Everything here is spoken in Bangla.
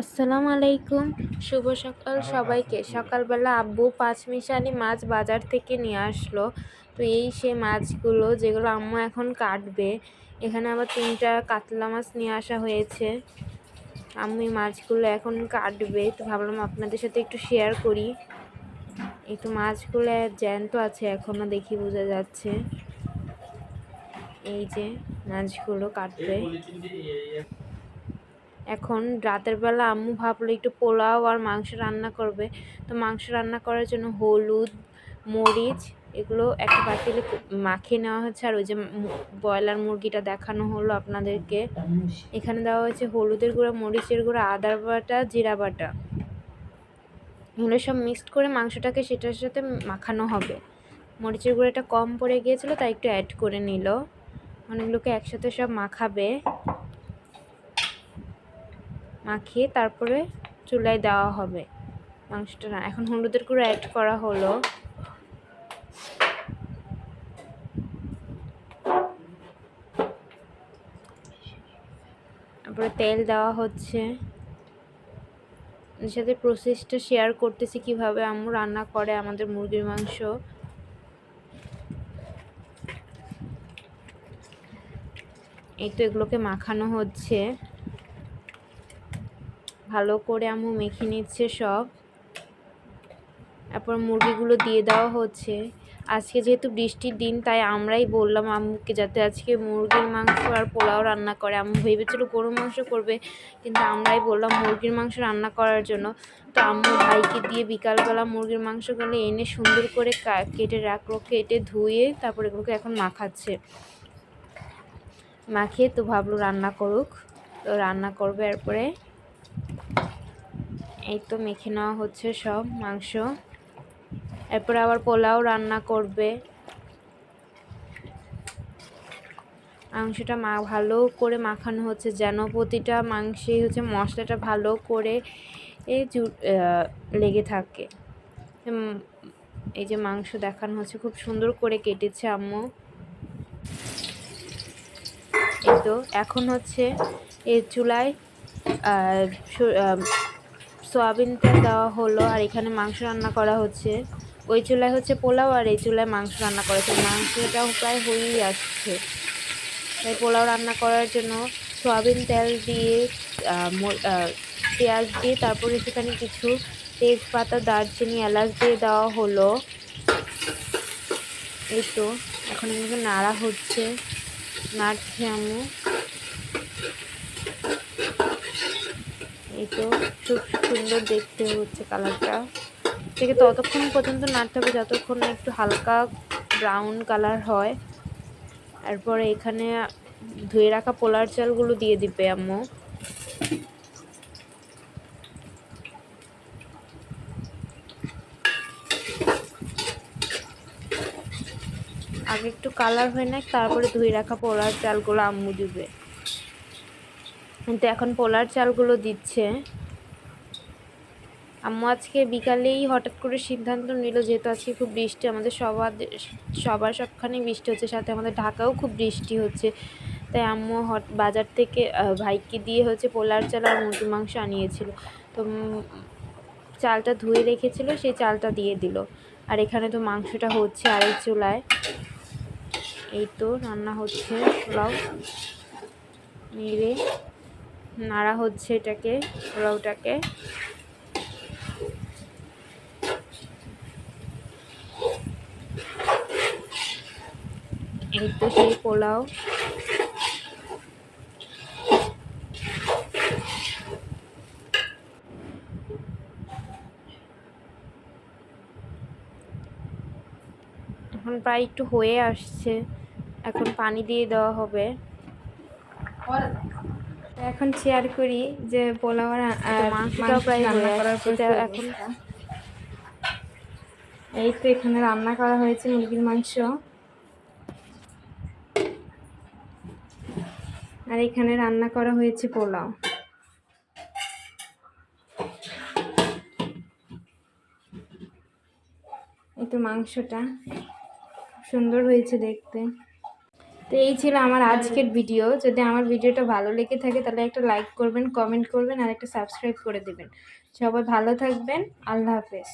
আসসালামু আলাইকুম। শুভ সকাল সবাইকে। সকালবেলা আব্বু পাঁচমিশালি মাছ বাজার থেকে নিয়ে আসলো। তো এই সে মাছগুলো যেগুলো আম্মু এখন কাটবে। এখানে আবার 3টা কাতলা মাছ নিয়ে আসা হয়েছে। আম্মু এই মাছগুলো এখন কাটবে, তো ভাবলাম আপনাদের সাথে একটু শেয়ার করি। এই তো মাছগুলো জ্যান্ত আছে এখনো, দেখি বোঝা যাচ্ছে। এই যে মাছগুলো কাটবে। এখন রাতের বেলা আম্মু ভাবলো একটু পোলাও আর মাংস রান্না করবে। তো মাংস রান্না করার জন্য হলুদ, মরিচ এগুলো একটা পাতিলে মাখিয়ে নেওয়া হচ্ছে। আর ওই যে ব্রয়লার মুরগিটা দেখানো হলো আপনাদেরকে, এখানে দেওয়া হয়েছে হলুদের গুঁড়া, মরিচের গুঁড়া, আদা বাটা, জিরা বাটা। এগুলো সব মিক্সড করে মাংসটাকে সেটার সাথে মাখানো হবে। মরিচের গুঁড়োটা কম পড়ে গিয়েছিলো তাই একটু অ্যাড করে নিল। অনেকগুলোকে একসাথে সব মাখাবে, মাখিয়ে তারপরে চুলায় দেওয়া হবে মাংসটা। এখন হলুদের গুঁড়ো অ্যাড করা হলো, তারপরে তেল দেওয়া হচ্ছে। এর সাথে প্রসেসটা শেয়ার করতেছি কিভাবে আম্মু রান্না করে আমাদের মুরগির মাংস। এই তো এগুলোকে মাখানো হচ্ছে, ভালো করে আম্মু মেখে নিচ্ছে সব। তারপর মুরগিগুলো দিয়ে দেওয়া হচ্ছে। আজকে যেহেতু বৃষ্টির দিন তাই আমরাই বললাম আম্মুকে যাতে আজকে মুরগির মাংস আর পোলাও রান্না করে। আম্মু ভেবেছিল গরুর মাংস করবে, কিন্তু আমরাই বললাম মুরগির মাংস রান্না করার জন্য। তো আম্মু ভাইকে দিয়ে বিকালবেলা মুরগির মাংসগুলো এনে সুন্দর করে কেটে রাখলো, কেটে ধুয়ে তারপর এগুলোকে এখন মাখাচ্ছে। মাখিয়ে তো ভাবলো রান্না করুক, তো রান্না করবে। এরপরে এই তো মেখে নেওয়া হচ্ছে সব মাংস। এরপরে আবার পোলাও রান্না করবে। মাংসটা ভালো করে মাখানো হচ্ছে যেন প্রতিটা মাংসেই হচ্ছে মশলাটা ভালো করে লেগে থাকে। এই যে মাংস দেখানো হচ্ছে, খুব সুন্দর করে কেটেছে আম্মু। এই তো এখন হচ্ছে এই চুলায় সয়াবিন তেল দেওয়া হলো, আর এখানে মাংস রান্না করা হচ্ছে। ওই চুলায় হচ্ছে পোলাও আর এই চুলায় মাংস রান্না করেছে। মাংসটাও প্রায় হয়েই আসছে। তাই পোলাও রান্না করার জন্য সয়াবিন তেল দিয়ে পেঁয়াজ দিয়ে তারপরে সেখানে কিছু তেজপাতা, দারচিনি, এলাচ দিয়ে দেওয়া হলো। এই তো এখন এগুলো নাড়া হচ্ছে, নাড়ছে আম্মু। এই তো খুব সুন্দর দেখতে হচ্ছে কালারটা। থেকে ততক্ষণ পর্যন্ত নাড়তে হবে যতক্ষণ না একটু হালকা ব্রাউন কালার হয়। তারপরে এখানে ধুয়ে রাখা পোলার চালগুলো দিয়ে দিবে আম্মু। আগে একটু কালার হয়ে নেয়, তারপরে ধুয়ে রাখা পোলার চালগুলো আম্মু দিবে। কিন্তু এখন পোলার চালগুলো দিচ্ছে আম্মু। আজকে বিকালেই হঠাৎ করে সিদ্ধান্ত নিল, যেহেতু আজকে খুব বৃষ্টি, আমাদের সবার সবখানেই বৃষ্টি হচ্ছে, সাথে আমাদের ঢাকাও খুব বৃষ্টি হচ্ছে। তাই আম্মু বাজার থেকে ভাইকে দিয়ে হচ্ছে পোলার চাল আর মুরগির মাংস আনিয়েছিল। তো চালটা ধুয়ে রেখেছিল, সেই চালটা দিয়ে দিল। আর এখানে তো মাংসটা হচ্ছে আরেক চুলায়। এই তো রান্না হচ্ছে পোলাও, নেড়ে নাড়া হচ্ছে এটাকে, পোলাওটাকে। এই তো সেই পোলাও। এখন প্রায় একটু হয়ে আসছে, এখন পানি দিয়ে দেওয়া হবে। এখন শেয়ার করি যে পোলাও আর মাংসটাও প্রায় রান্না হয়ে করার আসছে। পর এটা কি এখন অবস্থা। এই তো এখানে রান্না করা হয়েছে মুরগির মাংস, আর এখানে রান্না করা হয়েছে পোলাও। এই তো মাংসটা সুন্দর হয়েছে দেখতে। তো তো এই ছিল আমার আজকের ভিডিও। যদি আমার ভিডিওটা ভালো লেগে থাকে তাহলে একটা লাইক করবেন, কমেন্ট করবেন আর একটা সাবস্ক্রাইব করে দেবেন। সবাই ভালো থাকবেন। আল্লাহ হাফেজ।